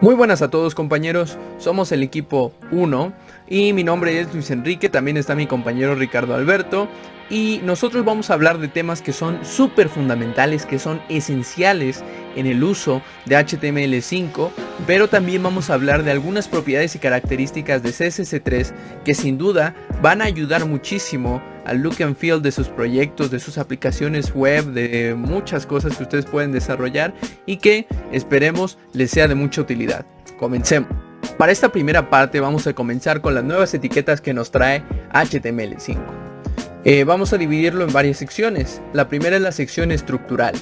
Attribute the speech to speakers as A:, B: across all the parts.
A: Muy buenas a todos, compañeros, somos el equipo 1 y mi nombre es Luis Enrique, también está mi compañero Ricardo Alberto y nosotros vamos a hablar de temas que son súper fundamentales, que son esenciales en el uso de HTML5, pero también vamos a hablar de algunas propiedades y características de CSS3 que sin duda van a ayudar muchísimo al look and feel de sus proyectos, de sus aplicaciones web, de muchas cosas que ustedes pueden desarrollar y que esperemos les sea de mucha utilidad. Comencemos. Para esta primera parte vamos a comenzar con las nuevas etiquetas que nos trae HTML5. Vamos a dividirlo en varias secciones. La primera es la sección estructural.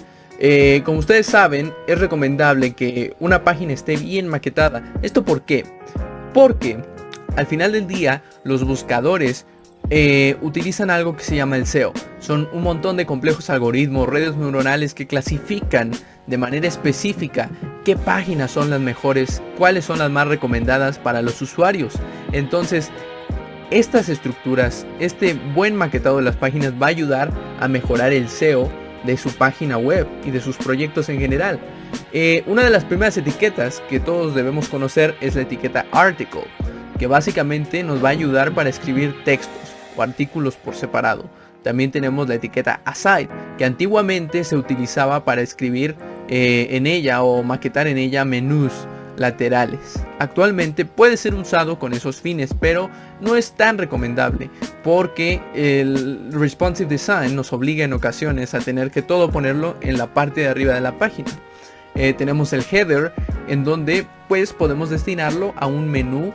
A: Como ustedes saben, es recomendable que una página esté bien maquetada. ¿Esto por qué? Porque al final del día los buscadores utilizan algo que se llama el SEO. Son un montón de complejos algoritmos, redes neuronales que clasifican de manera específica qué páginas son las mejores, cuáles son las más recomendadas para los usuarios. Entonces, estas estructuras, este buen maquetado de las páginas va a ayudar a mejorar el SEO de su página web y de sus proyectos en general. Una de las primeras etiquetas que todos debemos conocer es la etiqueta article, que básicamente nos va a ayudar para escribir textos o artículos por separado. También tenemos la etiqueta aside, que antiguamente se utilizaba para escribir en ella o maquetar en ella menús laterales. Actualmente puede ser usado con esos fines, pero no es tan recomendable porque el responsive design nos obliga en ocasiones a tener que todo ponerlo en la parte de arriba de la página. Tenemos el header, en donde pues podemos destinarlo a un menú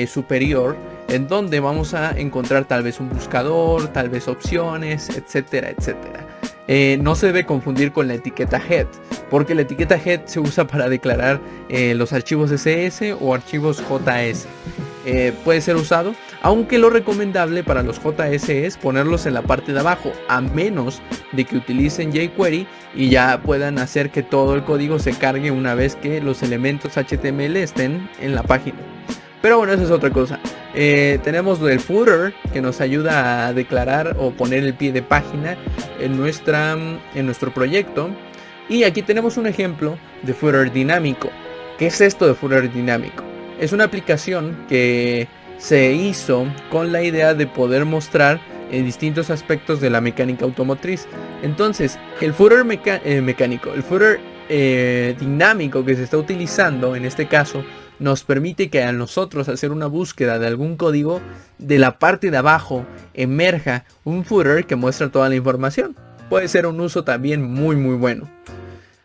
A: superior, en donde vamos a encontrar tal vez un buscador, tal vez opciones, etcétera, etcétera. No se debe confundir con la etiqueta head, porque la etiqueta head se usa para declarar los archivos CSS o archivos JS. Puede ser usado, aunque lo recomendable para los JS es ponerlos en la parte de abajo, a menos de que utilicen jQuery y ya puedan hacer que todo el código se cargue una vez que los elementos HTML estén en la página. Pero bueno, esa es otra cosa. Tenemos el footer, que nos ayuda a declarar o poner el pie de página en nuestro proyecto. Y aquí tenemos un ejemplo de footer dinámico. ¿Qué es esto de footer dinámico? Es una aplicación que se hizo con la idea de poder mostrar distintos aspectos de la mecánica automotriz. Entonces, el footer mecánico, el footer dinámico que se está utilizando en este caso, nos permite que a nosotros hacer una búsqueda de algún código, de la parte de abajo emerja un footer que muestra toda la información. Puede ser un uso también muy bueno.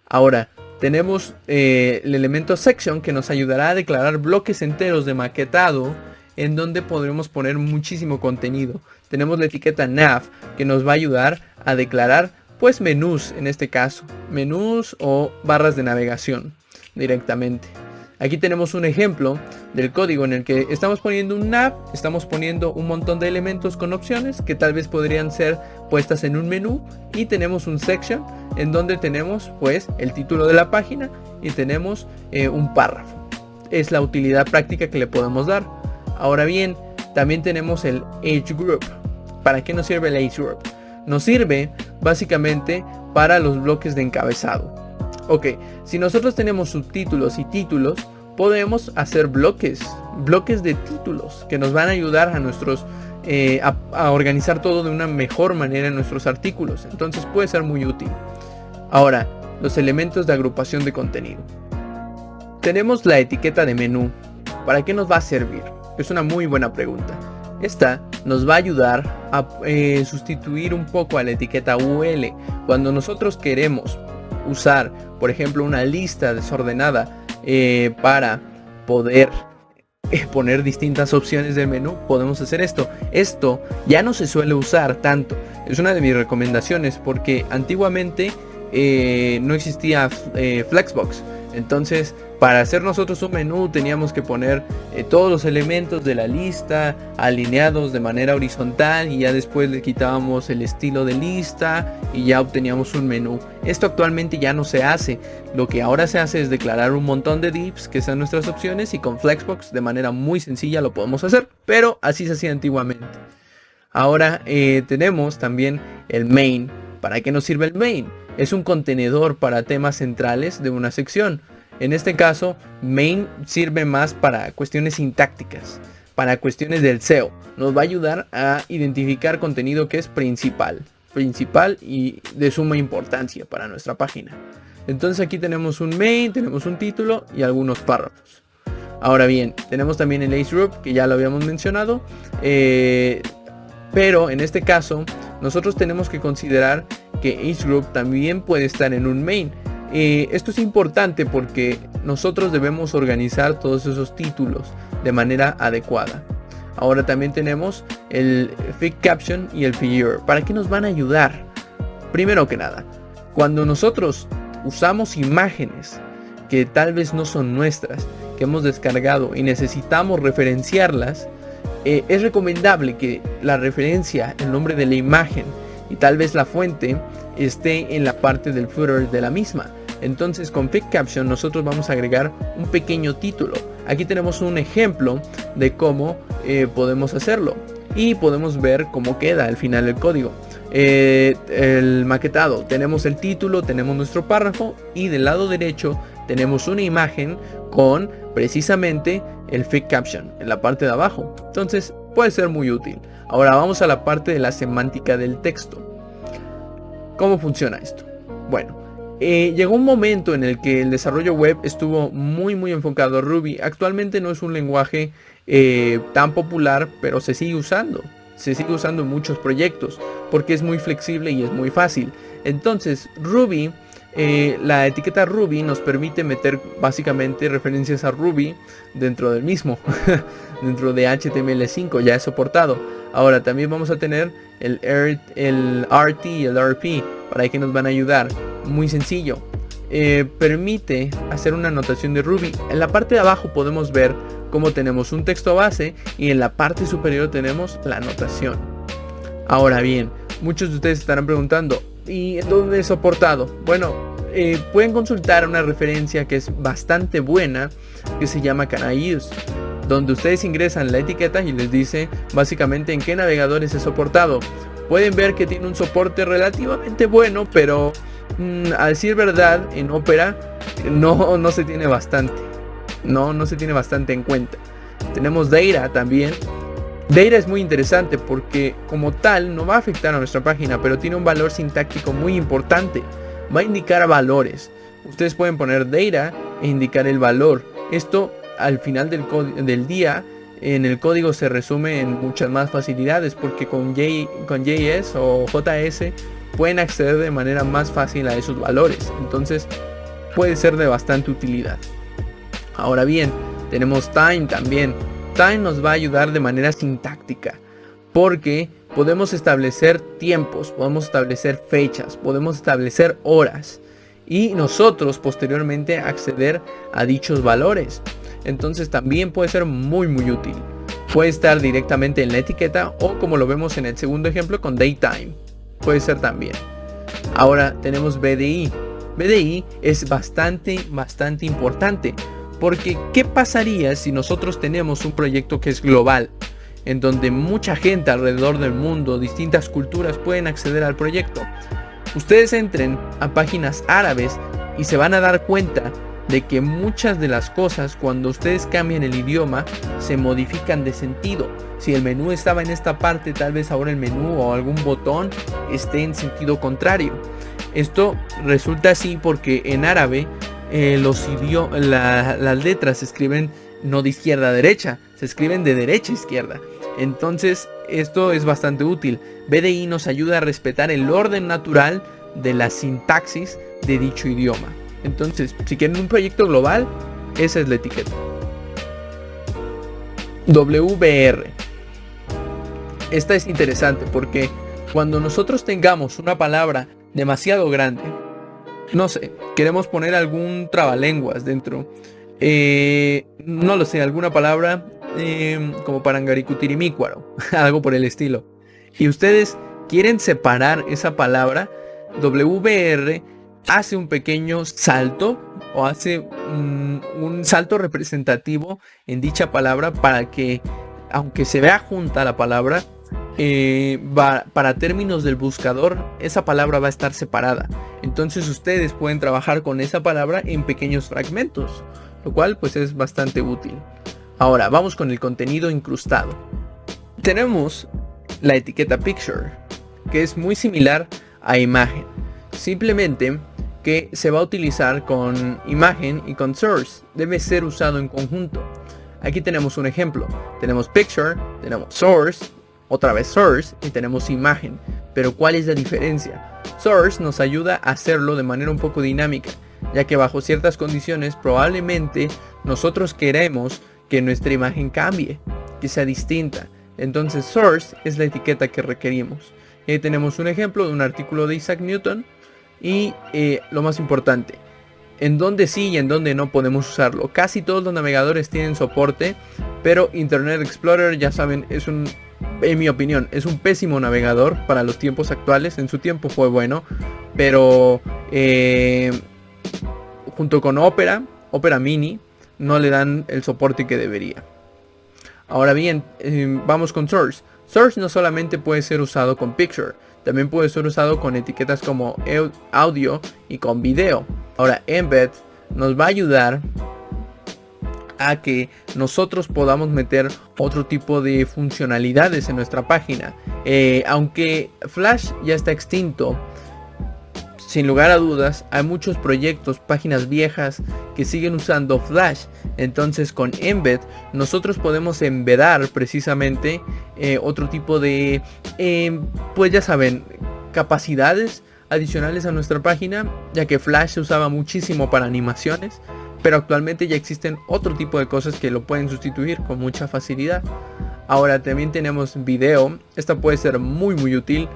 A: Ahora tenemos el elemento section, que nos ayudará a declarar bloques enteros de maquetado en donde podremos poner muchísimo contenido. Tenemos la etiqueta nav, que nos va a ayudar a declarar pues menús, en este caso menús o barras de navegación directamente. Aquí tenemos un ejemplo del código en el que estamos poniendo un nav, estamos poniendo un montón de elementos con opciones que tal vez podrían ser puestas en un menú, y tenemos un section en donde tenemos pues el título de la página y tenemos un párrafo. Es la utilidad práctica que le podemos dar. Ahora bien, también tenemos el age group. ¿Para qué nos sirve el age group? Nos sirve básicamente para los bloques de encabezado. Ok, si nosotros tenemos subtítulos y títulos, podemos hacer bloques de títulos que nos van a ayudar a nuestros a organizar todo de una mejor manera en nuestros artículos. Entonces puede ser muy útil. Ahora, los elementos de agrupación de contenido. Tenemos la etiqueta de menú. ¿Para qué nos va a servir? Es una muy buena pregunta. Esta nos va a ayudar a sustituir un poco a la etiqueta UL. Cuando nosotros queremos usar, por ejemplo, una lista desordenada para poder poner distintas opciones del menú, podemos hacer esto. Esto ya no se suele usar tanto. Es una de mis recomendaciones porque antiguamente no existía Flexbox. Entonces, para hacer nosotros un menú teníamos que poner todos los elementos de la lista alineados de manera horizontal, y ya después le quitábamos el estilo de lista y ya obteníamos un menú. Esto actualmente ya no se hace. Lo que ahora se hace es declarar un montón de divs que sean nuestras opciones, y con Flexbox de manera muy sencilla lo podemos hacer, pero así se hacía antiguamente. Ahora tenemos también el main, ¿Para qué nos sirve el main? Es un contenedor para temas centrales de una sección. En este caso, main sirve más para cuestiones sintácticas, para cuestiones del SEO. Nos va a ayudar a identificar contenido que es principal y de suma importancia para nuestra página. Entonces aquí tenemos un main, tenemos un título y algunos párrafos. Ahora bien, tenemos también el Ace Group, que ya lo habíamos mencionado, pero en este caso nosotros tenemos que considerar que Ace Group también puede estar en un main. Esto es importante porque nosotros debemos organizar todos esos títulos de manera adecuada. Ahora también tenemos el Fig Caption y el Figure. ¿Para qué nos van a ayudar? Primero que nada, cuando nosotros usamos imágenes que tal vez no son nuestras, que hemos descargado y necesitamos referenciarlas, es recomendable que la referencia, el nombre de la imagen y tal vez la fuente esté en la parte del footer de la misma. Entonces con Fig Caption nosotros vamos a agregar un pequeño título. Aquí tenemos un ejemplo de cómo podemos hacerlo y podemos ver cómo queda al final el código. El maquetado, tenemos el título, tenemos nuestro párrafo y del lado derecho tenemos una imagen con precisamente el Fig Caption en la parte de abajo. Entonces puede ser muy útil. Ahora vamos a la parte de la semántica del texto. ¿Cómo funciona esto? Bueno, llegó un momento en el que el desarrollo web estuvo muy enfocado a Ruby. Actualmente no es un lenguaje tan popular, pero se sigue usando. Se sigue usando en muchos proyectos porque es muy flexible y es muy fácil. Entonces Ruby, la etiqueta Ruby nos permite meter básicamente referencias a Ruby dentro del mismo. Dentro de HTML5 ya es soportado. Ahora también vamos a tener el RT y el RP. ¿Para qué nos van a ayudar? Muy sencillo. Permite hacer una anotación de Ruby. En la parte de abajo podemos ver cómo tenemos un texto base y en la parte superior tenemos la anotación. Ahora bien, muchos de ustedes estarán preguntando, ¿y dónde es soportado? Bueno, pueden consultar una referencia que es bastante buena, que se llama Can I Use, donde ustedes ingresan la etiqueta y les dice básicamente en qué navegadores es soportado. Pueden ver que tiene un soporte relativamente bueno, pero a decir verdad, en Opera no se tiene bastante. No se tiene bastante en cuenta. Tenemos Data también. Data es muy interesante porque como tal no va a afectar a nuestra página, pero tiene un valor sintáctico muy importante. Va a indicar valores. Ustedes pueden poner Data e indicar el valor. Esto al final del día en el código se resume en muchas más facilidades, porque con JS o JS pueden acceder de manera más fácil a esos valores. Entonces puede ser de bastante utilidad. Ahora bien, tenemos Time también. Time nos va a ayudar de manera sintáctica, porque podemos establecer tiempos, podemos establecer fechas, podemos establecer horas y nosotros posteriormente acceder a dichos valores. Entonces también puede ser muy útil. Puede estar directamente en la etiqueta o como lo vemos en el segundo ejemplo con Daytime. Puede ser también. Ahora tenemos BDI. BDI es bastante importante, porque ¿qué pasaría si nosotros tenemos un proyecto que es global? En donde mucha gente alrededor del mundo, distintas culturas pueden acceder al proyecto. Ustedes entren a páginas árabes y se van a dar cuenta de que muchas de las cosas, cuando ustedes cambian el idioma, se modifican de sentido. Si el menú estaba en esta parte, tal vez ahora el menú o algún botón esté en sentido contrario. Esto resulta así porque en árabe las letras se escriben no de izquierda a derecha, se escriben de derecha a izquierda. Entonces esto es bastante útil. BDI nos ayuda a respetar el orden natural de la sintaxis de dicho idioma. Entonces, si quieren un proyecto global, esa es la etiqueta. WBR. Esta es interesante porque cuando nosotros tengamos una palabra demasiado grande, no sé, queremos poner algún trabalenguas dentro, no lo sé, alguna palabra como parangaricutirimícuaro, algo por el estilo, y ustedes quieren separar esa palabra, WBR hace un pequeño salto o hace un salto representativo en dicha palabra para que, aunque se vea junta la palabra, para términos del buscador, esa palabra va a estar separada. Entonces ustedes pueden trabajar con esa palabra en pequeños fragmentos, lo cual pues es bastante útil. Ahora vamos con el contenido incrustado. Tenemos la etiqueta picture, que es muy similar a imagen, simplemente que se va a utilizar con imagen y con source. Debe ser usado en conjunto. Aquí tenemos un ejemplo. Tenemos picture, tenemos source, otra vez source y tenemos imagen. Pero ¿cuál es la diferencia? Source nos ayuda a hacerlo de manera un poco dinámica, ya que bajo ciertas condiciones probablemente nosotros queremos que nuestra imagen cambie, que sea distinta. Entonces source es la etiqueta que requerimos. Y ahí tenemos un ejemplo de un artículo de Isaac Newton. Y lo más importante, en donde sí y en donde no podemos usarlo. Casi todos los navegadores tienen soporte, pero Internet Explorer, ya saben, en mi opinión, es un pésimo navegador para los tiempos actuales. En su tiempo fue bueno, pero junto con Opera Mini, no le dan el soporte que debería. Ahora bien, vamos con Source. Source no solamente puede ser usado con Picture, también puede ser usado con etiquetas como audio y con video. Ahora Embed nos va a ayudar a que nosotros podamos meter otro tipo de funcionalidades en nuestra página. Aunque Flash ya está extinto, sin lugar a dudas hay muchos proyectos, páginas viejas que siguen usando Flash. Entonces con Embed nosotros podemos embedar precisamente otro tipo de pues ya saben, capacidades adicionales a nuestra página, ya que Flash se usaba muchísimo para animaciones, pero actualmente ya existen otro tipo de cosas que lo pueden sustituir con mucha facilidad. Ahora también tenemos video. Esta puede ser muy útil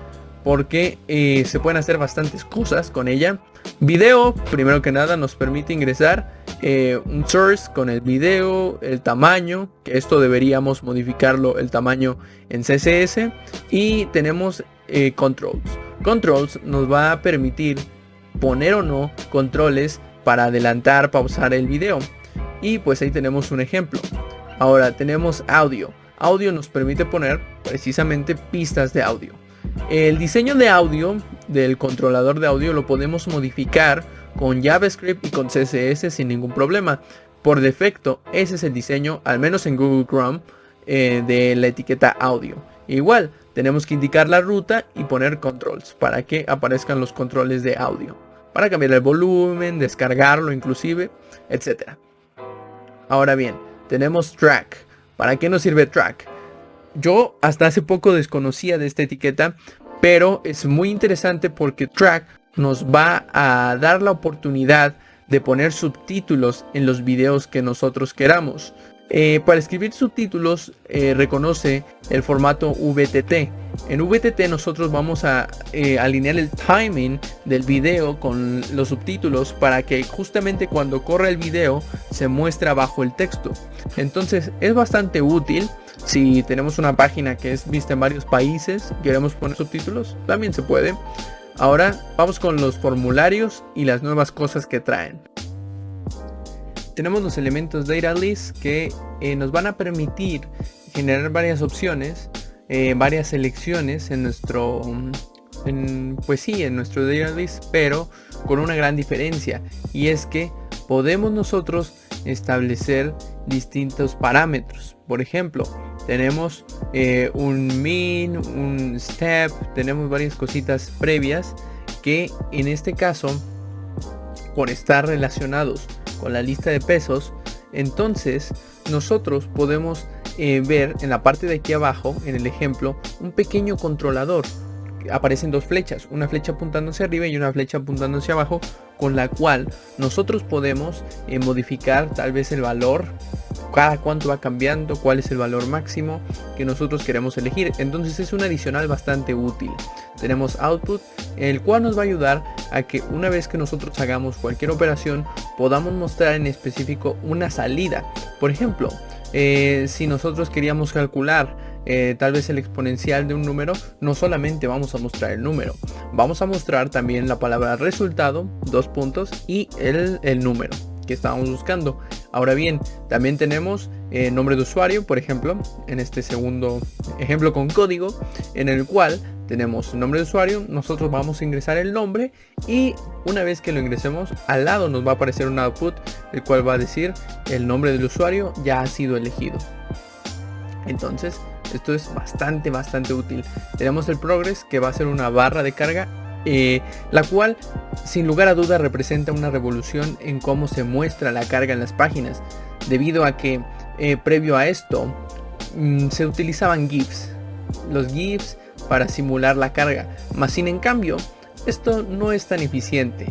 A: porque se pueden hacer bastantes cosas con ella. Video, primero que nada, nos permite ingresar un source con el video, el tamaño, que esto deberíamos modificarlo el tamaño en CSS. Y tenemos controls. Controls nos va a permitir poner o no controles para adelantar, pausar el video. Y pues ahí tenemos un ejemplo. Ahora tenemos audio. Audio nos permite poner precisamente pistas de audio. El diseño de audio del controlador de audio lo podemos modificar con JavaScript y con CSS sin ningún problema. Por defecto ese es el diseño, al menos en Google Chrome, de la etiqueta audio. Igual tenemos que indicar la ruta y poner controls para que aparezcan los controles de audio, para cambiar el volumen, descargarlo inclusive, etc. Ahora bien, tenemos track. ¿Para qué nos sirve track? Yo hasta hace poco desconocía de esta etiqueta, pero es muy interesante porque track nos va a dar la oportunidad de poner subtítulos en los videos que nosotros queramos. Para escribir subtítulos reconoce el formato VTT. En VTT nosotros vamos a alinear el timing del video con los subtítulos para que justamente cuando corra el video se muestre abajo el texto. Entonces es bastante útil. Si tenemos una página que es vista en varios países, queremos poner subtítulos, también se puede. Ahora vamos con los formularios y las nuevas cosas que traen. Tenemos los elementos data list que nos van a permitir generar varias opciones, varias selecciones en nuestro data list, pero con una gran diferencia, y es que podemos nosotros establecer distintos parámetros. Por ejemplo, tenemos un min, un step, tenemos varias cositas previas que en este caso, por estar relacionados con la lista de pesos, entonces nosotros podemos ver en la parte de aquí abajo, en el ejemplo, un pequeño controlador. Aparecen dos flechas, una flecha apuntando hacia arriba y una flecha apuntando hacia abajo, con la cual nosotros podemos modificar tal vez el valor, cada cuánto va cambiando, cuál es el valor máximo que nosotros queremos elegir. Entonces es un adicional bastante útil. Tenemos output, el cual nos va a ayudar a que una vez que nosotros hagamos cualquier operación podamos mostrar en específico una salida. Por ejemplo, si nosotros queríamos calcular tal vez el exponencial de un número, no solamente vamos a mostrar el número, vamos a mostrar también la palabra resultado, dos puntos, y el número que estábamos buscando. Ahora bien, también tenemos nombre de usuario, por ejemplo, en este segundo ejemplo con código, en el cual tenemos nombre de usuario, nosotros vamos a ingresar el nombre y una vez que lo ingresemos, al lado nos va a aparecer un output, el cual va a decir el nombre del usuario ya ha sido elegido. Entonces, esto es bastante útil. Tenemos el progress, que va a ser una barra de carga, la cual sin lugar a duda representa una revolución en cómo se muestra la carga en las páginas, debido a que previo a esto se utilizaban GIFs, los GIFs para simular la carga, más sin en cambio esto no es tan eficiente.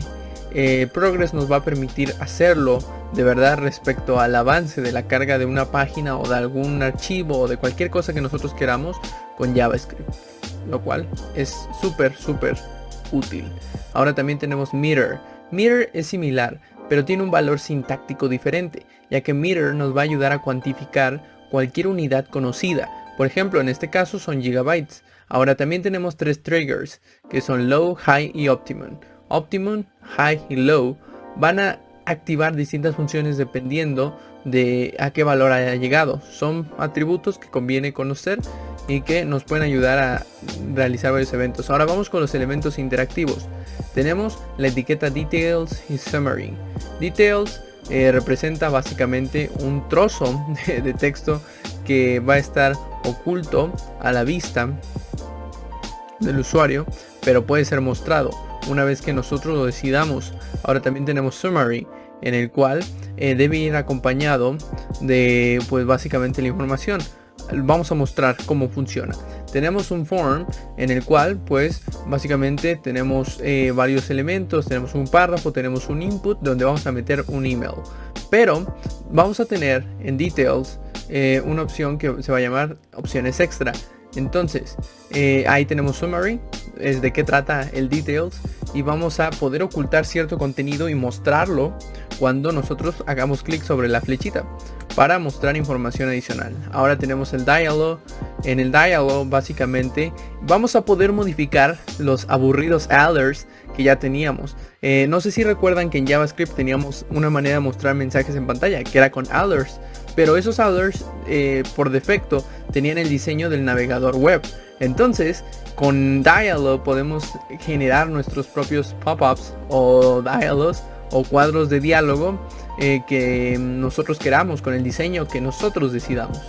A: Progress nos va a permitir hacerlo de verdad respecto al avance de la carga de una página o de algún archivo o de cualquier cosa que nosotros queramos con JavaScript, lo cual es súper útil. Ahora también tenemos Meter. Meter es similar, pero tiene un valor sintáctico diferente, ya que Meter nos va a ayudar a cuantificar cualquier unidad conocida. Por ejemplo, en este caso son gigabytes. Ahora también tenemos 3 triggers, que son Low, High y Optimum. Optimum, High y Low van a activar distintas funciones dependiendo de a qué valor haya llegado. Son atributos que conviene conocer y que nos pueden ayudar a realizar varios eventos. Ahora vamos con los elementos interactivos. Tenemos la etiqueta Details y Summary. Details representa básicamente un trozo de texto que va a estar oculto a la vista del usuario, pero puede ser mostrado una vez que nosotros lo decidamos. Ahora también tenemos Summary, en el cual debe ir acompañado de pues básicamente la información. Vamos a mostrar cómo funciona. Tenemos un form en el cual pues básicamente tenemos varios elementos, tenemos un párrafo, tenemos un input donde vamos a meter un email, pero vamos a tener en details una opción que se va a llamar opciones extra. Entonces ahí tenemos summary, es de qué trata el details, y vamos a poder ocultar cierto contenido y mostrarlo cuando nosotros hagamos clic sobre la flechita para mostrar información adicional. Ahora tenemos el dialog. En el dialog básicamente vamos a poder modificar los aburridos alerts que ya teníamos. No sé si recuerdan que en JavaScript teníamos una manera de mostrar mensajes en pantalla que era con alerts, pero esos alerts por defecto tenían el diseño del navegador web. Entonces con dialog podemos generar nuestros propios pop-ups o dialogs o cuadros de diálogo que nosotros queramos con el diseño que nosotros decidamos.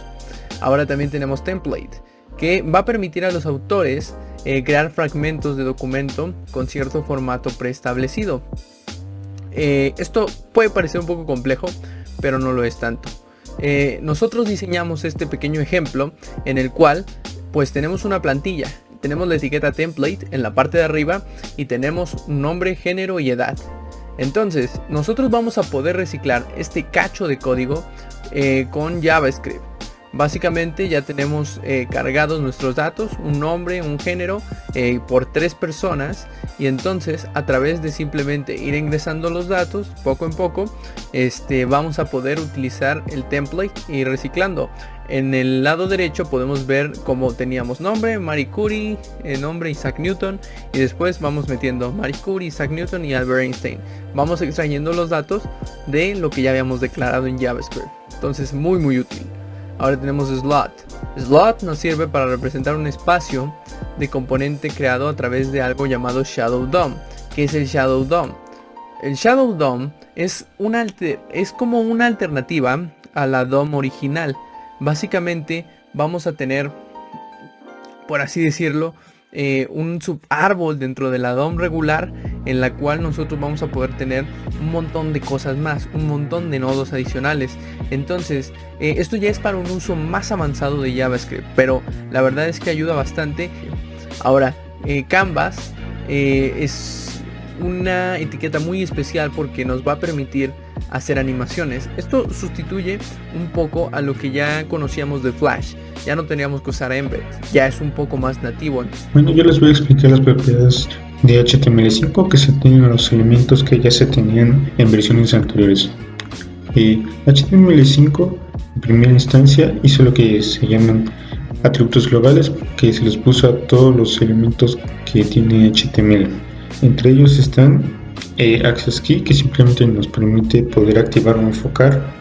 A: Ahora también tenemos template, que va a permitir a los autores crear fragmentos de documento con cierto formato preestablecido. Esto puede parecer un poco complejo, pero no lo es tanto. Nosotros diseñamos este pequeño ejemplo en el cual pues tenemos una plantilla. Tenemos la etiqueta template en la parte de arriba y tenemos nombre, género y edad. Entonces nosotros vamos a poder reciclar este cacho de código con JavaScript. Básicamente ya tenemos cargados nuestros datos, un nombre, un género por 3 personas, y entonces a través de simplemente ir ingresando los datos poco en poco vamos a poder utilizar el template y ir reciclando. En el lado derecho podemos ver cómo teníamos nombre, Marie Curie, nombre Isaac Newton, y después vamos metiendo Marie Curie, Isaac Newton y Albert Einstein. Vamos extrayendo los datos de lo que ya habíamos declarado en JavaScript. Entonces muy útil. Ahora tenemos slot. Slot nos sirve para representar un espacio de componente creado a través de algo llamado Shadow DOM. ¿Qué es el Shadow DOM? El Shadow DOM es como una alternativa a la DOM original. Básicamente vamos a tener, por así decirlo, un subárbol dentro de la DOM regular, en la cual nosotros vamos a poder tener un montón de cosas más, un montón de nodos adicionales. Entonces esto ya es para un uso más avanzado de JavaScript, pero la verdad es que ayuda bastante. Ahora Canvas es una etiqueta muy especial porque nos va a permitir hacer animaciones. Esto sustituye un poco a lo que ya conocíamos de Flash. Ya no teníamos que usar Embed, ya es un poco más nativo.
B: Bueno, yo les voy a explicar las propiedades de HTML5 que se tienen a los elementos que ya se tenían en versiones anteriores. HTML5 en primera instancia hizo lo que se llaman atributos globales, que se les puso a todos los elementos que tiene HTML. Entre ellos están Access Key, que simplemente nos permite poder activar o enfocar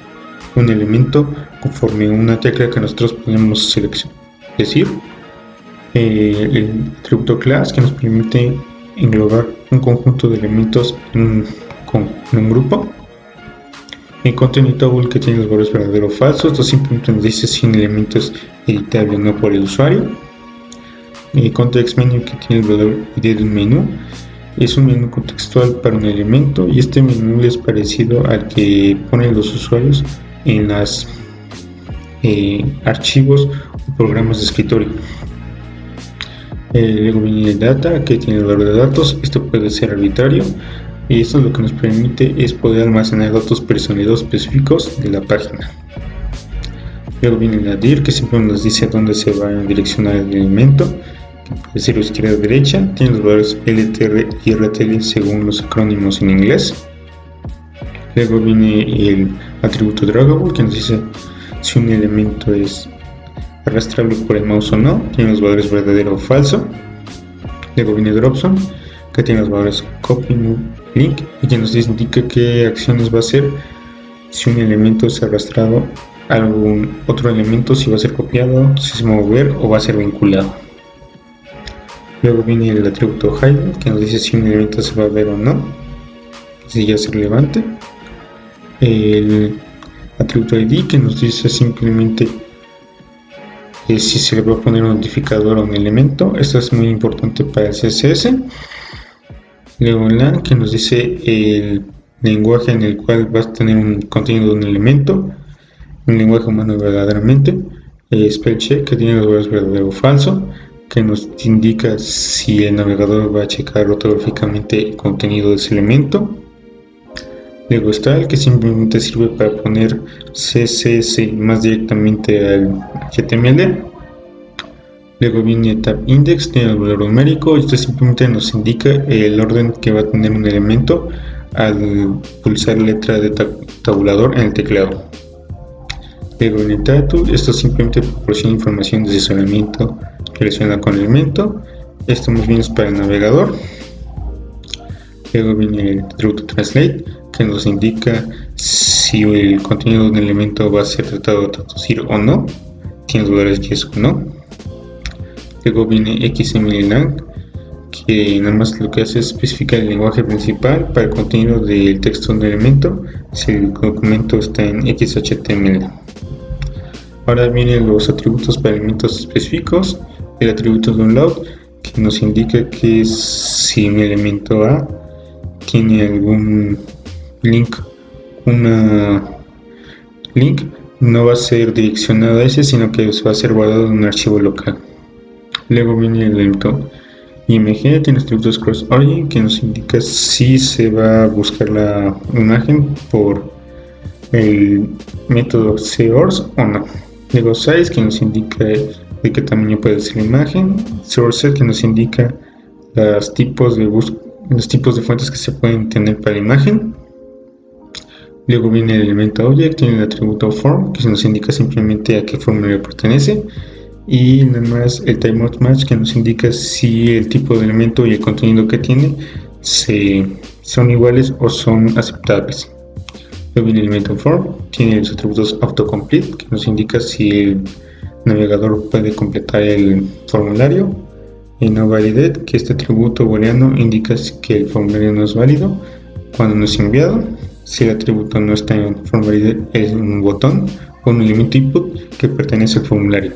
B: un elemento conforme una tecla que nosotros podemos seleccionar. Es decir, el atributo class, que nos permite englobar un conjunto de elementos en un grupo. El content table, que tiene los valores verdadero o falso. Esto simplemente nos dice si un elemento es editable o no por el usuario. El context menu, que tiene el valor ID de un menú. Es un menú contextual para un elemento, y este menú es parecido al que ponen los usuarios en los archivos o programas de escritorio. Luego viene el data, que tiene el valor de datos. Esto puede ser arbitrario, y esto lo que nos permite es poder almacenar datos personalizados específicos de la página. Luego viene la dir, que siempre nos dice dónde se va a direccionar el elemento, que puede ser izquierda o derecha. Tiene los valores LTR y RTL según los acrónimos en inglés. Luego viene el atributo draggable, que nos dice si un elemento es arrastrable por el mouse o no. Tiene los valores verdadero o falso. Luego viene dropzone, que tiene los valores copy, move, link, y que nos indica qué acciones va a hacer si un elemento es arrastrado a algún otro elemento, si va a ser copiado, si se va a mover o va a ser vinculado. Luego viene el atributo hide, que nos dice si un elemento se va a ver o no, si ya es relevante. El atributo id, que nos dice simplemente si se le va a poner un notificador a un elemento. Esto es muy importante para el CSS. Luego lang, que nos dice el lenguaje en el cual va a tener un contenido de un elemento, un lenguaje humano verdaderamente. Spell check, que tiene los valores verdadero o falso, que nos indica si el navegador va a checar ortográficamente el contenido de ese elemento. Luego style, que simplemente sirve para poner CSS más directamente al HTML. Luego viene tab index, tiene el valor numérico, y esto simplemente nos indica el orden que va a tener un elemento al pulsar letra de tabulador en el teclado. Luego viene title, esto simplemente proporciona información de asesoramiento relacionada con el elemento. Esto más bien es para el navegador. Luego viene el atributo translate, que nos indica si el contenido de un elemento va a ser tratado de traducir o no, tiene los valores yes o no. Luego viene XMLlang, que nada más lo que hace es especificar el lenguaje principal para el contenido del texto de un elemento si el documento está en XHTML. Ahora vienen los atributos para elementos específicos. El atributo download, que nos indica que si un elemento A tiene algún link, no va a ser direccionado a ese, sino que va a ser guardado en un archivo local. Luego viene el elemento IMG, tiene atributos cross origin, que nos indica si se va a buscar la imagen por el método source o no. Luego size, que nos indica de qué tamaño puede ser la imagen. Source set, que nos indica los tipos de fuentes que se pueden tener para la imagen. Luego viene el elemento object, tiene el atributo form, que nos indica simplemente a qué formulario pertenece. Y nada más el timeout match, que nos indica si el tipo de elemento y el contenido que tiene son iguales o son aceptables. Luego viene el elemento form, tiene los atributos autocomplete, que nos indica si el navegador puede completar el formulario. Y no validate, que este atributo booleano indica que el formulario no es válido cuando no es enviado. Si el atributo no está en formulario, es un botón o un elemento input que pertenece al formulario.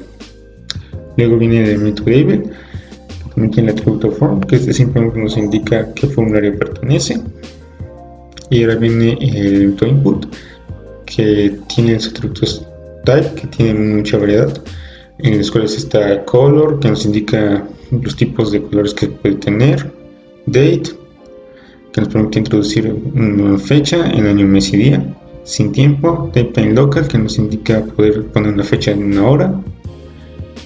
B: Luego viene el elemento label, que también tiene el atributo form, que simplemente nos indica qué formulario pertenece. Y ahora viene el elemento input, que tiene los atributos type, que tienen mucha variedad, en los cuales está color, que nos indica los tipos de colores que puede tener, date, que nos permite introducir una fecha en año, mes y día, sin tiempo, type local, que nos indica poder poner una fecha en una hora.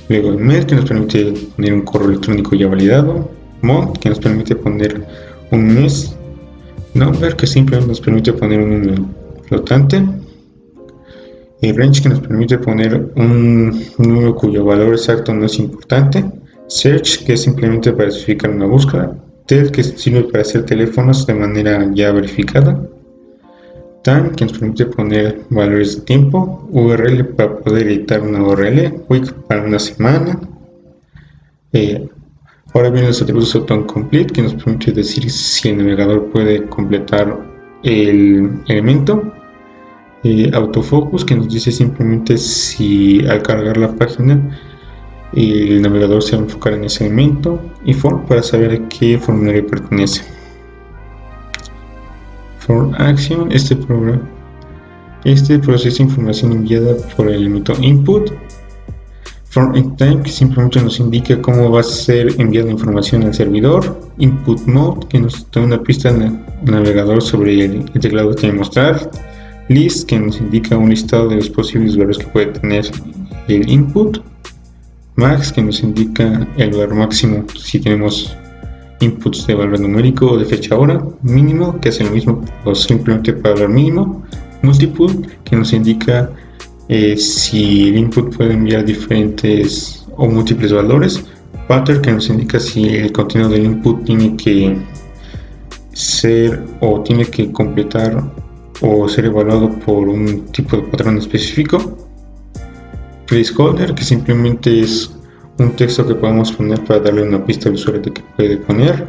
B: Luego el mail, que nos permite poner un correo electrónico ya validado. Month, que nos permite poner un mes. Number, que simplemente nos permite poner un número flotante. Y range, que nos permite poner un número cuyo valor exacto no es importante. Search, que es simplemente para especificar una búsqueda. Tel, que sirve para hacer teléfonos de manera ya verificada. Time, que nos permite poner valores de tiempo, URL para poder editar una URL, week para una semana. Ahora vienen los atributos autocomplete, que nos permite decir si el navegador puede completar el elemento. Autofocus, que nos dice simplemente si al cargar la página el navegador se va a enfocar en ese elemento. Y form, para saber a qué formulario pertenece. For action, este procesa información enviada por el elemento input. For in time, que simplemente nos indica cómo va a ser enviada la información al servidor. Input mode, que nos da una pista en el navegador sobre el teclado que tiene que mostrar. List, que nos indica un listado de los posibles valores que puede tener el input. Max, que nos indica el valor máximo si tenemos inputs de valor numérico o de fecha hora. Mínimo, que hace lo mismo o simplemente para valor mínimo. Multiple, que nos indica si el input puede enviar diferentes o múltiples valores. Pattern, que nos indica si el contenido del input tiene que ser o tiene que completar o ser evaluado por un tipo de patrón específico. Placeholder, que simplemente es un texto que podemos poner para darle una pista al usuario de que puede poner.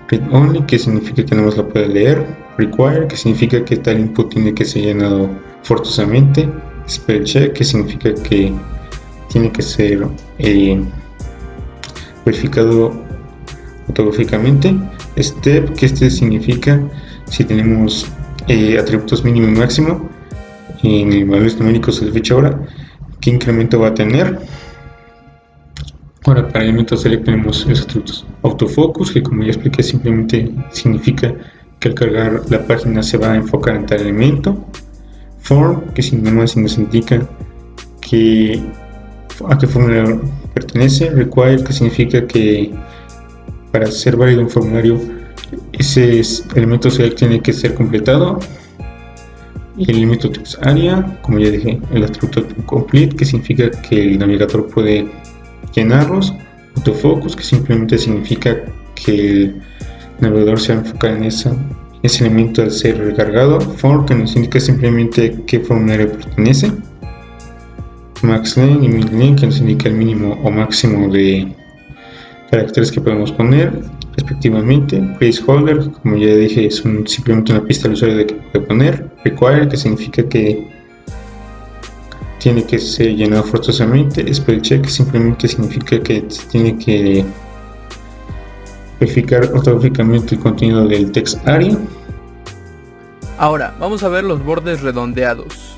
B: Read only, que significa que no más la puede leer. Require, que significa que tal input tiene que ser llenado forzosamente. Spell check, que significa que tiene que ser verificado automáticamente. Step, que significa si tenemos atributos mínimo y máximo en valores numéricos de fecha hora, qué incremento va a tener. Ahora, para elementos select tenemos los atributos autofocus, que como ya expliqué simplemente significa que al cargar la página se va a enfocar en tal elemento. Form, que sin más nos indica a qué formulario pertenece. Require, que significa que para ser válido un formulario ese elemento select tiene que ser completado. Y el elemento text area, como ya dije, el atributo complete, que significa que el navegador puede llenarlos. Autofocus, que simplemente significa que el navegador se va a enfocar en ese elemento al ser recargado. For, que nos indica simplemente qué formulario pertenece. Max length y min length, que nos indica el mínimo o máximo de caracteres que podemos poner respectivamente. Placeholder, como ya dije, es simplemente una pista al usuario de que puede poner. Require, que significa que tiene que ser llenado forzosamente. Spell check, que simplemente significa que tiene que verificar automáticamente el contenido del text area.
A: Ahora, vamos a ver los bordes redondeados.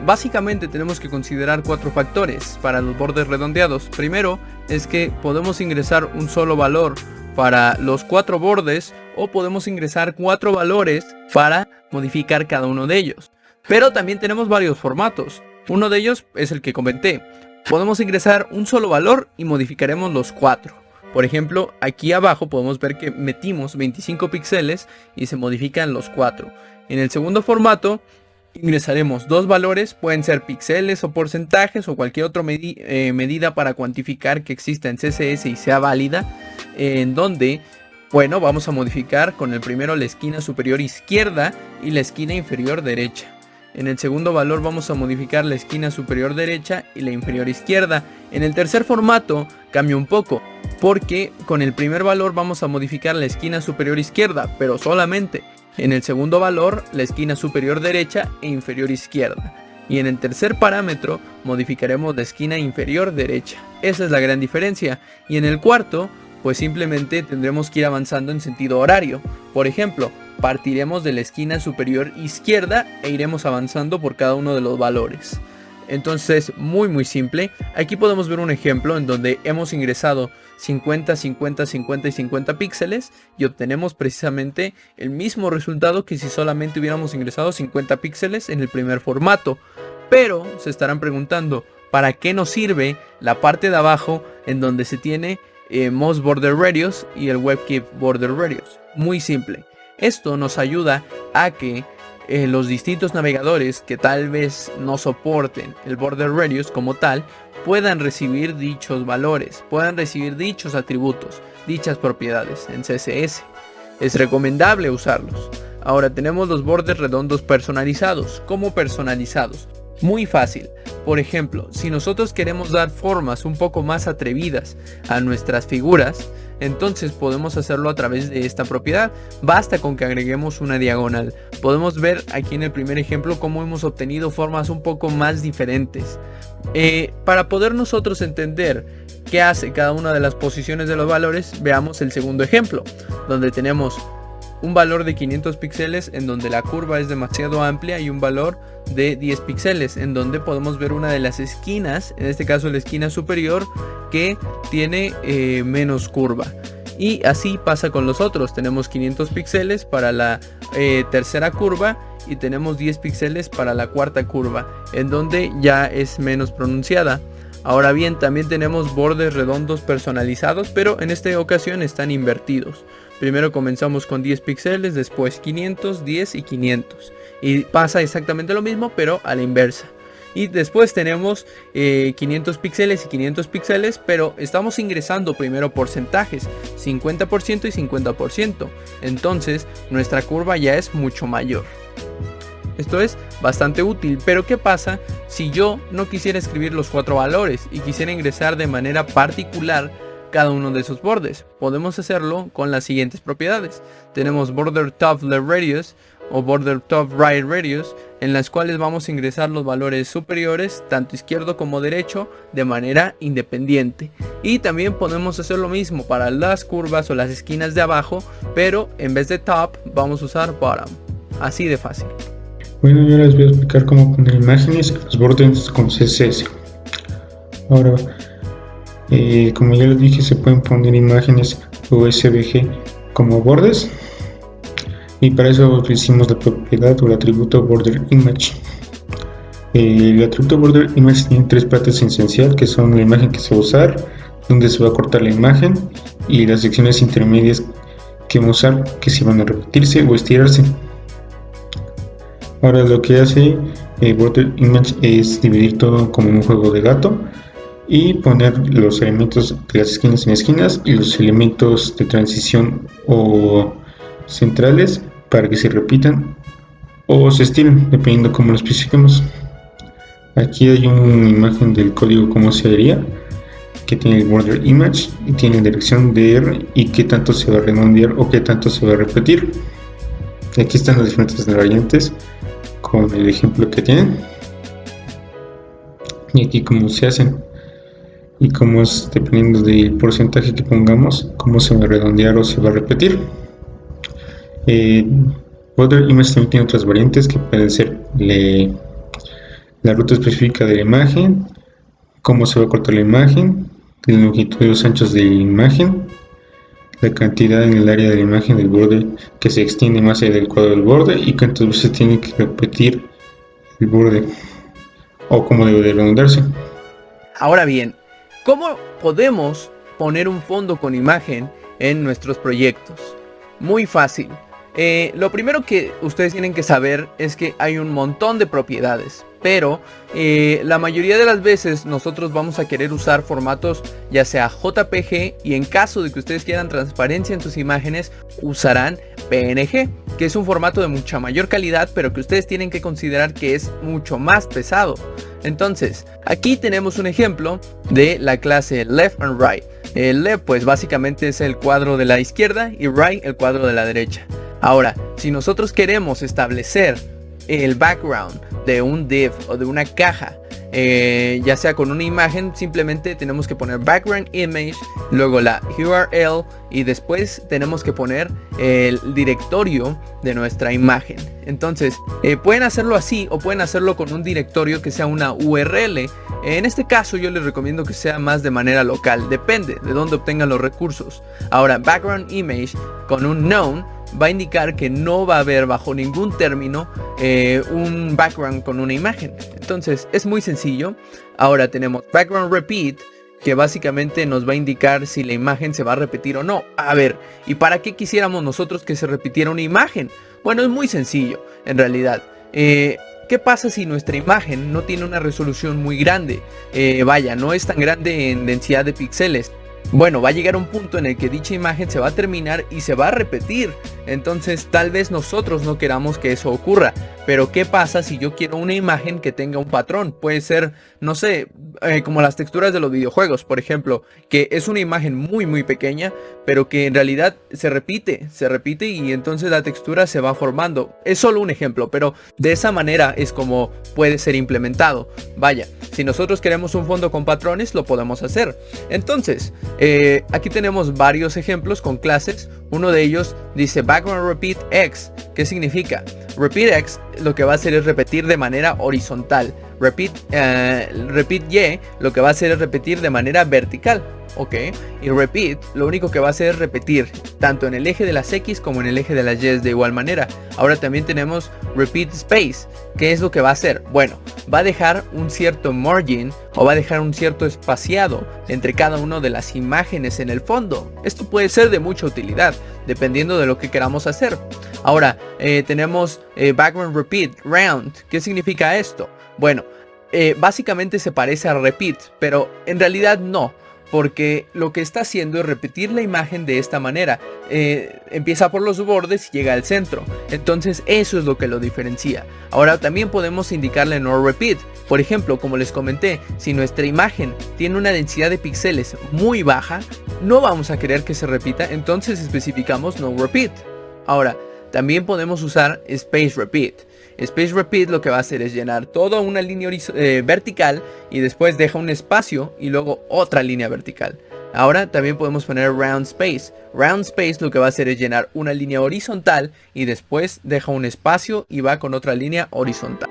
A: Básicamente tenemos que considerar 4 factores para los bordes redondeados. Primero es que podemos ingresar un solo valor para los 4 bordes o podemos ingresar 4 valores para modificar cada uno de ellos. Pero también tenemos varios formatos. Uno de ellos es el que comenté. Podemos ingresar un solo valor y modificaremos los 4. Por ejemplo, aquí abajo podemos ver que metimos 25 píxeles y se modifican los 4. En el segundo formato ingresaremos 2 valores, pueden ser píxeles o porcentajes o cualquier otra medida para cuantificar que exista en CSS y sea válida, en donde, bueno, vamos a modificar con el primero la esquina superior izquierda y la esquina inferior derecha. En el segundo valor vamos a modificar la esquina superior derecha y la inferior izquierda. En el tercer formato cambia un poco, porque con el primer valor vamos a modificar la esquina superior izquierda, pero solamente. En el segundo valor, la esquina superior derecha e inferior izquierda. Y en el tercer parámetro, modificaremos la esquina inferior derecha. Esa es la gran diferencia. Y en el cuarto, pues simplemente tendremos que ir avanzando en sentido horario. Por ejemplo, partiremos de la esquina superior izquierda e iremos avanzando por cada uno de los valores. Entonces, muy simple. Aquí podemos ver un ejemplo en donde hemos ingresado 50, 50, 50 y 50 píxeles y obtenemos precisamente el mismo resultado que si solamente hubiéramos ingresado 50 píxeles en el primer formato. Pero se estarán preguntando, ¿para qué nos sirve la parte de abajo en donde se tiene Most Border Radius y el WebKit Border Radius? Muy simple. Esto nos ayuda a que los distintos navegadores que tal vez no soporten el border radius como tal puedan recibir dichos valores, puedan recibir dichos atributos, dichas propiedades en CSS. Es recomendable usarlos. Ahora tenemos los bordes redondos personalizados. ¿Cómo personalizados? Muy fácil. Por ejemplo, si nosotros queremos dar formas un poco más atrevidas a nuestras figuras, entonces podemos hacerlo a través de esta propiedad. Basta con que agreguemos una diagonal. Podemos ver aquí en el primer ejemplo cómo hemos obtenido formas un poco más diferentes. Para poder nosotros entender qué hace cada una de las posiciones de los valores, veamos el segundo ejemplo, donde tenemos un valor de 500 píxeles en donde la curva es demasiado amplia y un valor de 10 píxeles en donde podemos ver una de las esquinas, en este caso la esquina superior, que tiene menos curva. Y así pasa con los otros. Tenemos 500 píxeles para la tercera curva y tenemos 10 píxeles para la cuarta curva, en donde ya es menos pronunciada. Ahora bien, también tenemos bordes redondos personalizados, pero en esta ocasión están invertidos. Primero comenzamos con 10 píxeles, después 500, 10 y 500. Y pasa exactamente lo mismo, pero a la inversa. Y después tenemos 500 píxeles y 500 píxeles, pero estamos ingresando primero porcentajes, 50% y 50%. Entonces nuestra curva ya es mucho mayor. Esto es bastante útil, pero ¿qué pasa si yo no quisiera escribir los 4 valores y quisiera ingresar de manera particular cada uno de esos bordes? Podemos hacerlo con las siguientes propiedades. Tenemos border top left radius o border top right radius, en las cuales vamos a ingresar los valores superiores, tanto izquierdo como derecho, de manera independiente. Y también podemos hacer lo mismo para las curvas o las esquinas de abajo, pero en vez de top vamos a usar bottom. Así de fácil.
B: Bueno, yo les voy a explicar cómo poner imágenes en los bordes con CSS. Ahora, como ya les dije, se pueden poner imágenes o SVG como bordes, y para eso utilizamos la propiedad o el atributo border image. El atributo border image tiene 3 partes en esencial, que son la imagen que se va a usar, donde se va a cortar la imagen, y las secciones intermedias que vamos a usar, que se van a repetirse o estirarse. Ahora, lo que hace border image es dividir todo como un juego de gato y poner los elementos de las esquinas en esquinas y los elementos de transición o centrales para que se repitan o se estiren, dependiendo cómo lo especifiquemos. Aquí hay una imagen del código como se haría, que tiene el border image y tiene dirección DR y qué tanto se va a redondear o qué tanto se va a repetir. Aquí están las diferentes variantes con el ejemplo que tienen, y aquí cómo se hacen y cómo es, dependiendo del porcentaje que pongamos, cómo se va a redondear o se va a repetir. Border image también tiene otras variantes que pueden ser la ruta específica de la imagen, cómo se va a cortar la imagen, la longitud y los anchos de la imagen, la cantidad en el área de la imagen del borde que se extiende más allá del cuadro del borde y cuántas veces tiene que repetir el borde o cómo debe de redondearse.
A: Ahora bien, ¿cómo podemos poner un fondo con imagen en nuestros proyectos? Muy fácil. Lo primero que ustedes tienen que saber es que hay un montón de propiedades, pero la mayoría de las veces nosotros vamos a querer usar formatos ya sea JPG, y en caso de que ustedes quieran transparencia en sus imágenes usarán PNG, que es un formato de mucha mayor calidad, pero que ustedes tienen que considerar que es mucho más pesado. Entonces, aquí tenemos un ejemplo de la clase left and right. El left pues básicamente es el cuadro de la izquierda y right el cuadro de la derecha. Ahora, si nosotros queremos establecer el background de un div o de una caja, ya sea con una imagen, simplemente tenemos que poner background image, luego la URL y después tenemos que poner el directorio de nuestra imagen. Entonces pueden hacerlo así o pueden hacerlo con un directorio que sea una URL. En este caso yo les recomiendo que sea más de manera local, depende de dónde obtengan los recursos. Ahora, background image con un known va a indicar que no va a haber bajo ningún término un background con una imagen. Entonces es muy sencillo. Ahora tenemos background repeat, que básicamente nos va a indicar si la imagen se va a repetir o no. A ver, ¿y para qué quisiéramos nosotros que se repitiera una imagen? Bueno, es muy sencillo en realidad. ¿Qué pasa si nuestra imagen no tiene una resolución muy grande? Vaya, no es tan grande en densidad de píxeles. Bueno, va a llegar un punto en el que dicha imagen se va a terminar y se va a repetir. Entonces tal vez nosotros no queramos que eso ocurra. Pero ¿qué pasa si yo quiero una imagen que tenga un patrón? Puede ser, no sé, como las texturas de los videojuegos, por ejemplo, que es una imagen muy pequeña, pero que en realidad se repite y entonces la textura se va formando. Es solo un ejemplo, pero de esa manera es como puede ser implementado. Vaya, si nosotros queremos un fondo con patrones, lo podemos hacer. Entonces, aquí tenemos varios ejemplos con clases. Uno de ellos dice background repeat X. ¿Qué significa? Repeat X lo que va a hacer es repetir de manera horizontal. Repeat Y lo que va a hacer es repetir de manera vertical. Ok, y repeat lo único que va a hacer es repetir tanto en el eje de las X como en el eje de las Y de igual manera. Ahora también tenemos repeat space. ¿Qué es lo que va a hacer? Bueno, va a dejar un cierto margin o va a dejar un cierto espaciado entre cada una de las imágenes en el fondo. Esto puede ser de mucha utilidad dependiendo de lo que queramos hacer. Ahora tenemos background repeat round. ¿Qué significa esto? Bueno, básicamente se parece a repeat, pero en realidad no. Porque lo que está haciendo es repetir la imagen de esta manera. Empieza por los bordes y llega al centro. Entonces eso es lo que lo diferencia. Ahora también podemos indicarle no repeat. Por ejemplo, como les comenté, si nuestra imagen tiene una densidad de píxeles muy baja, no vamos a querer que se repita, entonces especificamos no repeat. Ahora, también podemos usar space repeat. Space repeat lo que va a hacer es llenar toda una línea vertical y después deja un espacio y luego otra línea vertical. Ahora también podemos poner round space. Round space lo que va a hacer es llenar una línea horizontal y después deja un espacio y va con otra línea horizontal.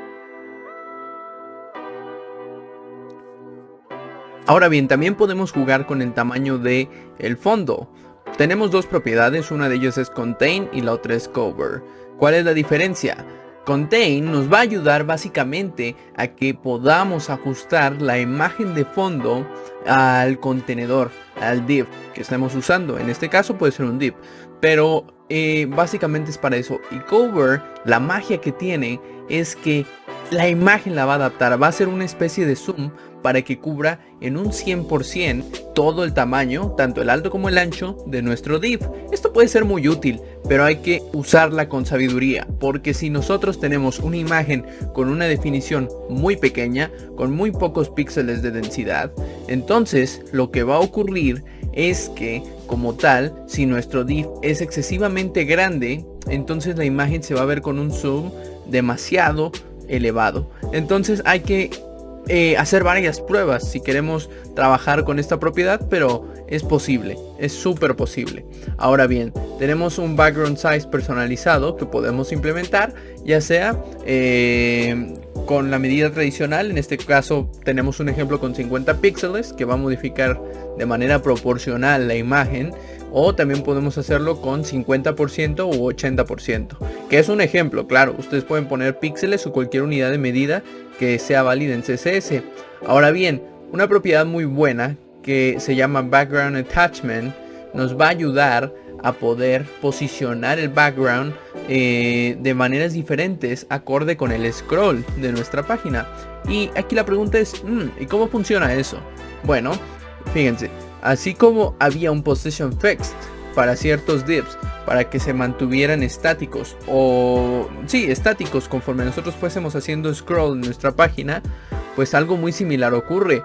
A: Ahora bien, también podemos jugar con el tamaño de el fondo. Tenemos dos propiedades, una de ellas es contain y la otra es cover. ¿Cuál es la diferencia? Contain nos va a ayudar básicamente a que podamos ajustar la imagen de fondo al contenedor, al div que estemos usando. En este caso puede ser un div, pero básicamente es para eso. Y cover, la magia que tiene es que la imagen la va a adaptar, va a ser una especie de zoom para que cubra en un 100% todo el tamaño, tanto el alto como el ancho de nuestro div. Esto puede ser muy útil, pero hay que usarla con sabiduría, porque si nosotros tenemos una imagen con una definición muy pequeña, con muy pocos píxeles de densidad, entonces lo que va a ocurrir es que, como tal, si nuestro div es excesivamente grande, entonces la imagen se va a ver con un zoom demasiado elevado. Entonces hay que hacer varias pruebas si queremos trabajar con esta propiedad, pero es posible, es súper posible. Ahora bien, tenemos un background size personalizado que podemos implementar, ya sea con la medida tradicional. En este caso tenemos un ejemplo con 50 píxeles que va a modificar de manera proporcional la imagen, o también podemos hacerlo con 50% u 80%, que es un ejemplo. Claro, ustedes pueden poner píxeles o cualquier unidad de medida que sea válida en CSS. Ahora bien, una propiedad muy buena que se llama background attachment nos va a ayudar a poder posicionar el background de maneras diferentes acorde con el scroll de nuestra página. Y aquí la pregunta es, ¿y cómo funciona eso? Bueno, fíjense, así como había un position fixed para ciertos divs para que se mantuvieran estáticos, o sí, estáticos conforme nosotros fuésemos haciendo scroll en nuestra página, pues algo muy similar ocurre.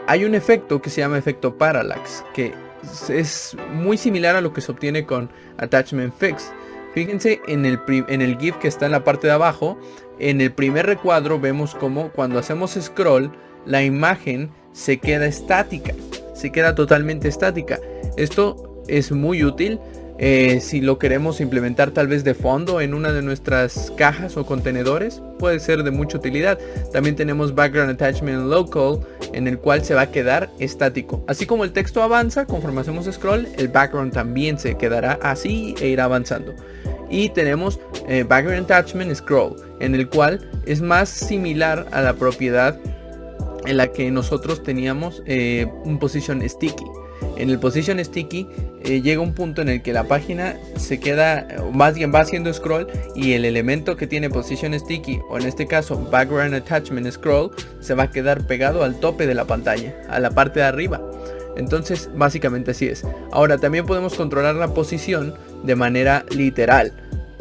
A: Hay un efecto que se llama efecto parallax, que es muy similar a lo que se obtiene con attachment fixed. Fíjense en el GIF que está en la parte de abajo. En el primer recuadro vemos como cuando hacemos scroll, la imagen se queda estática, se queda totalmente estática. Esto es muy útil si lo queremos implementar tal vez de fondo en una de nuestras cajas o contenedores, puede ser de mucha utilidad. También tenemos background attachment local, en el cual se va a quedar estático. Así como el texto avanza conforme hacemos scroll, el background también se quedará así e irá avanzando. Y tenemos background attachment scroll, en el cual es más similar a la propiedad en la que nosotros teníamos un position sticky. En el position sticky llega un punto en el que la página se queda, más bien va haciendo scroll, y el elemento que tiene position sticky, o en este caso background attachment scroll, se va a quedar pegado al tope de la pantalla, a la parte de arriba. Entonces básicamente así es. Ahora también podemos controlar la posición de manera literal.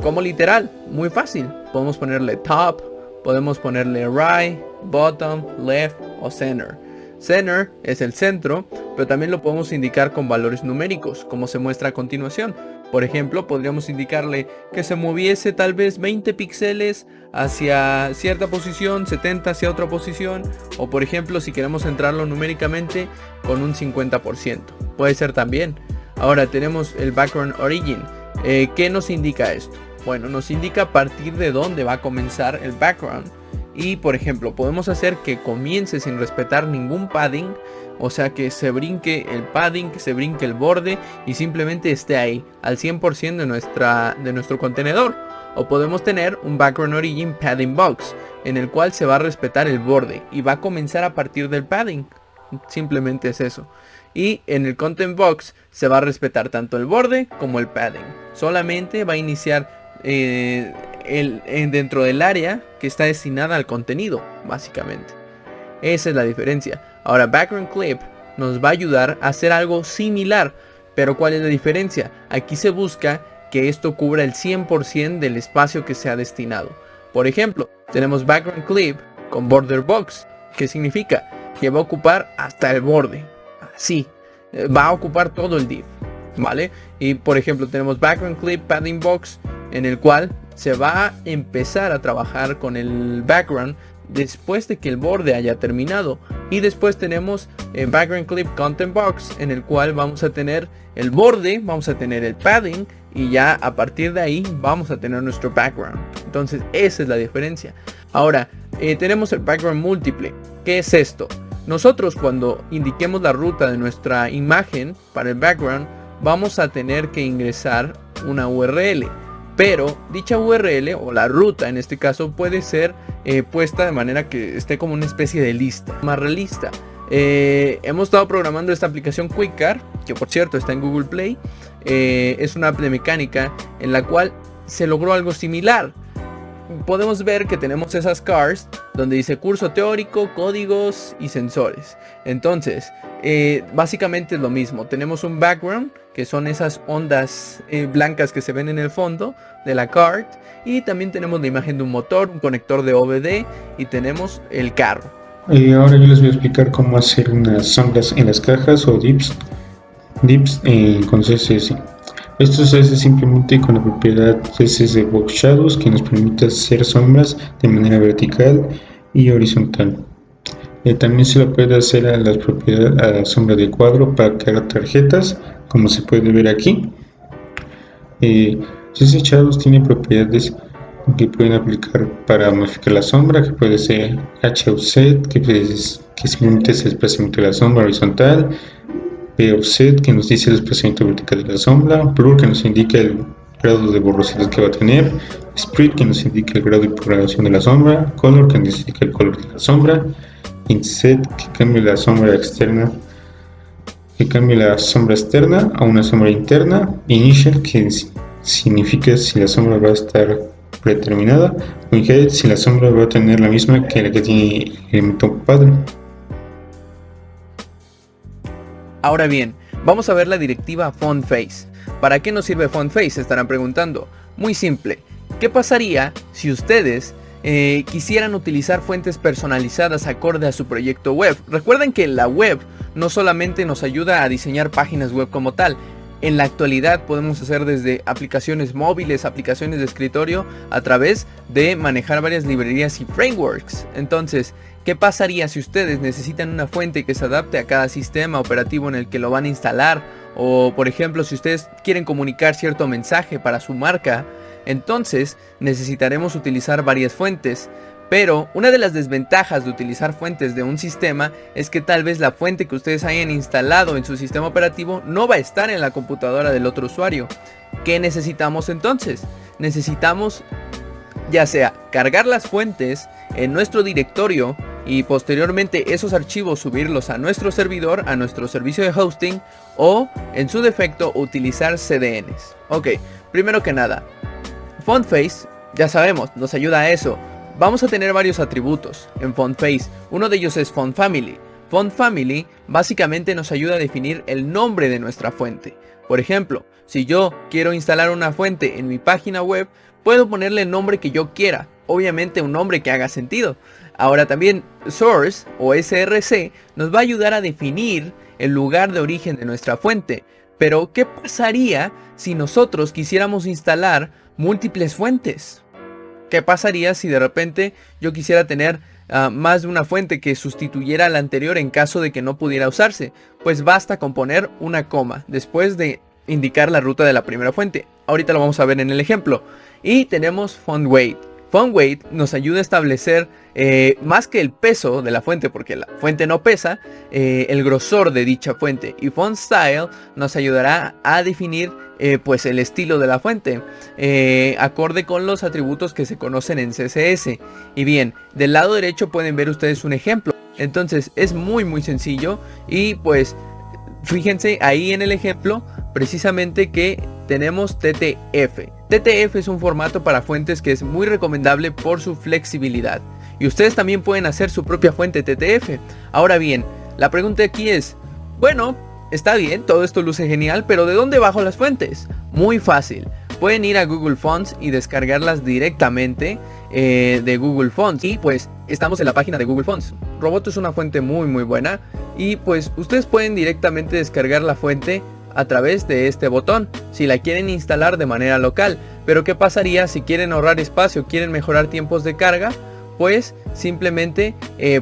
A: ¿Cómo literal? Muy fácil. Podemos ponerle top, podemos ponerle right, bottom, left o center. Center es el centro, pero también lo podemos indicar con valores numéricos, como se muestra a continuación. Por ejemplo, podríamos indicarle que se moviese tal vez 20 píxeles hacia cierta posición, 70 hacia otra posición, o por ejemplo, si queremos centrarlo numéricamente, con un 50%. Puede ser también. Ahora tenemos el background origin. ¿Qué nos indica esto? Bueno, nos indica a partir de dónde va a comenzar el background. Y por ejemplo, podemos hacer que comience sin respetar ningún padding, o sea que se brinque el padding, que se brinque el borde y simplemente esté ahí al 100% de nuestro contenedor. O podemos tener un background origin padding box, en el cual se va a respetar el borde y va a comenzar a partir del padding. Simplemente es eso. Y en el content box se va a respetar tanto el borde como el padding. Solamente va a iniciar dentro del área que está destinada al contenido, básicamente. Esa es la diferencia. Ahora, background clip nos va a ayudar a hacer algo similar, pero ¿cuál es la diferencia? Aquí se busca que esto cubra el 100% del espacio que se ha destinado. Por ejemplo, tenemos background clip con border box. ¿Qué significa? Que va a ocupar hasta el borde. Así, va a ocupar todo el div, ¿vale? Y por ejemplo, tenemos background clip padding box, en el cual se va a empezar a trabajar con el background después de que el borde haya terminado. Y después tenemos background clip content box, en el cual vamos a tener el borde, vamos a tener el padding, y ya a partir de ahí vamos a tener nuestro background. Entonces esa es la diferencia. Ahora tenemos el background múltiple. ¿Qué es esto? Nosotros cuando indiquemos la ruta de nuestra imagen para el background, vamos a tener que ingresar una URL. Pero dicha URL o la ruta en este caso puede ser puesta de manera que esté como una especie de lista más realista. Hemos estado programando esta aplicación QuickCar, que por cierto está en Google Play. Es una app de mecánica en la cual se logró algo similar. Podemos ver que tenemos esas cars donde dice curso teórico, códigos y sensores. Entonces básicamente es lo mismo. Tenemos un background, que son esas ondas blancas que se ven en el fondo de la cart, y también tenemos la imagen de un motor, un conector de OBD, y tenemos el carro.
B: Ahora yo les voy a explicar cómo hacer unas sombras en las cajas o dips con CSS. Esto se hace simplemente con la propiedad CSS Box Shadows, que nos permite hacer sombras de manera vertical y horizontal. También se lo puede hacer a la sombra de cuadro para que haga tarjetas, como se puede ver aquí. CSS Shadows tiene propiedades que pueden aplicar para modificar la sombra, que puede ser H-Offset, que simplemente es el desplazamiento de la sombra horizontal, P-Offset, que nos dice el desplazamiento vertical de la sombra, Blur, que nos indica el grado de borrosidad que va a tener, Split, que nos indica el grado de propagación de la sombra, Color, que nos indica el color de la sombra, Inset, que cambia la sombra externa, a una sombra interna, Initial, que significa si la sombra va a estar predeterminada, o Inherit, si la sombra va a tener la misma que la que tiene el elemento padre.
A: Ahora bien, vamos a ver la directiva font face. ¿Para qué nos sirve font face? Se estarán preguntando. Muy simple. ¿Qué pasaría si ustedes quisieran utilizar fuentes personalizadas acorde a su proyecto web? Recuerden que la web no solamente nos ayuda a diseñar páginas web como tal. En la actualidad podemos hacer desde aplicaciones móviles, aplicaciones de escritorio, a través de manejar varias librerías y frameworks. Entonces, ¿qué pasaría si ustedes necesitan una fuente que se adapte a cada sistema operativo en el que lo van a instalar? O por ejemplo, si ustedes quieren comunicar cierto mensaje para su marca, entonces necesitaremos utilizar varias fuentes. Pero una de las desventajas de utilizar fuentes de un sistema es que tal vez la fuente que ustedes hayan instalado en su sistema operativo no va a estar en la computadora del otro usuario. ¿Qué necesitamos entonces? Necesitamos ya sea cargar las fuentes en nuestro directorio y posteriormente esos archivos subirlos a nuestro servidor, a nuestro servicio de hosting, o en su defecto utilizar CDNs. Ok, primero que nada, font face, ya sabemos, nos ayuda a eso. Vamos a tener varios atributos en font face. Uno de ellos es font family. Font Family básicamente nos ayuda a definir el nombre de nuestra fuente. Por ejemplo, si yo quiero instalar una fuente en mi página web, puedo ponerle el nombre que yo quiera, obviamente un nombre que haga sentido. Ahora también Source o SRC nos va a ayudar a definir el lugar de origen de nuestra fuente. Pero ¿qué pasaría si nosotros quisiéramos instalar múltiples fuentes? ¿Qué pasaría si de repente yo quisiera tener más de una fuente que sustituyera a la anterior en caso de que no pudiera usarse? Pues basta con poner una coma después de indicar la ruta de la primera fuente. Ahorita lo vamos a ver en el ejemplo. Y tenemos font weight. Font weight nos ayuda a establecer más que el peso de la fuente, porque la fuente no pesa, el grosor de dicha fuente. Y font style nos ayudará a definir pues el estilo de la fuente, acorde con los atributos que se conocen en CSS. Y bien, del lado derecho pueden ver ustedes un ejemplo. Entonces es muy sencillo y pues fíjense ahí en el ejemplo precisamente que tenemos TTF. TTF es un formato para fuentes que es muy recomendable por su flexibilidad. Y ustedes también pueden hacer su propia fuente TTF. Ahora bien, la pregunta aquí es, bueno, está bien, todo esto luce genial, pero ¿de dónde bajo las fuentes? Muy fácil. Pueden ir a Google Fonts y descargarlas directamente de Google Fonts. Y pues estamos en la página de Google Fonts. Roboto es una fuente muy buena. Y pues ustedes pueden directamente descargar la fuente a través de este botón si la quieren instalar de manera local. Pero ¿qué pasaría si quieren ahorrar espacio, quieren mejorar tiempos de carga? Pues simplemente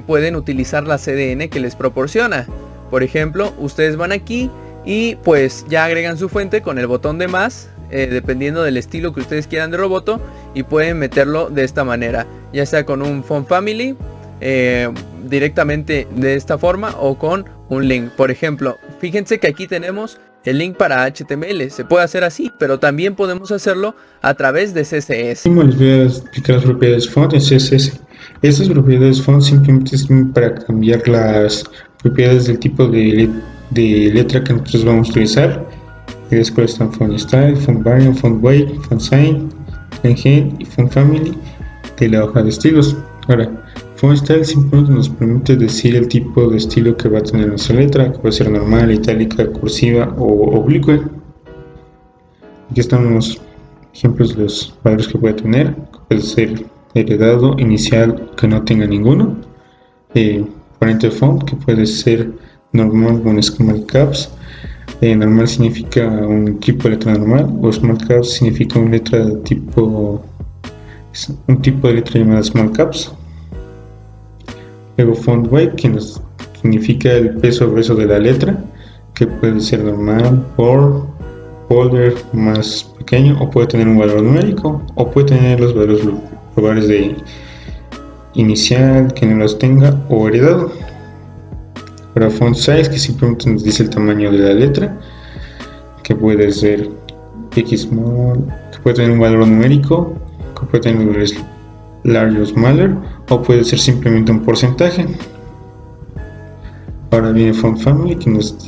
A: pueden utilizar la CDN que les proporciona. Por ejemplo, ustedes van aquí y pues ya agregan su fuente con el botón de más, dependiendo del estilo que ustedes quieran de Roboto, y pueden meterlo de esta manera, ya sea con un font family directamente de esta forma o con un link. Por ejemplo, fíjense que aquí tenemos el link para HTML, se puede hacer así, pero también podemos hacerlo a través de CSS.
B: Les voy a explicar las propiedades font en CSS. Estas propiedades font simplemente sirven para cambiar las propiedades del tipo de letra que nosotros vamos a utilizar. Y después están font style, font variant, font weight, font sign, engine y font family de la hoja de estilos. Ahora, font style simplemente nos permite decir el tipo de estilo que va a tener nuestra letra, que puede ser normal, itálica, cursiva o oblicua. Aquí están los ejemplos de los valores que puede tener. Puede ser heredado, inicial, que no tenga ninguno. Parent font, que puede ser normal con small caps. Normal significa un tipo de letra normal, o small caps significa un tipo de letra llamada small caps. Luego font weight, que nos significa el peso grueso de la letra, que puede ser normal, bold, más pequeño, o puede tener un valor numérico, o puede tener los valores de inicial, que no los tenga, o heredado. Para font size, que simplemente nos dice el tamaño de la letra, que puede ser X small, que puede tener un valor numérico, que puede tener valores large o smaller, o puede ser simplemente un porcentaje. Ahora viene font family, que nos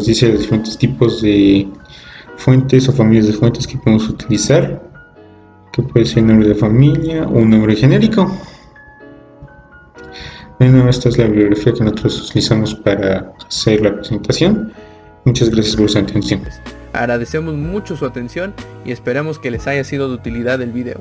B: dice los diferentes tipos de fuentes o familias de fuentes que podemos utilizar, que puede ser nombre de familia o un nombre genérico. Bueno, esta es la bibliografía que nosotros utilizamos para hacer la presentación. Muchas gracias por su atención.
A: Agradecemos mucho su atención y esperamos que les haya sido de utilidad el video.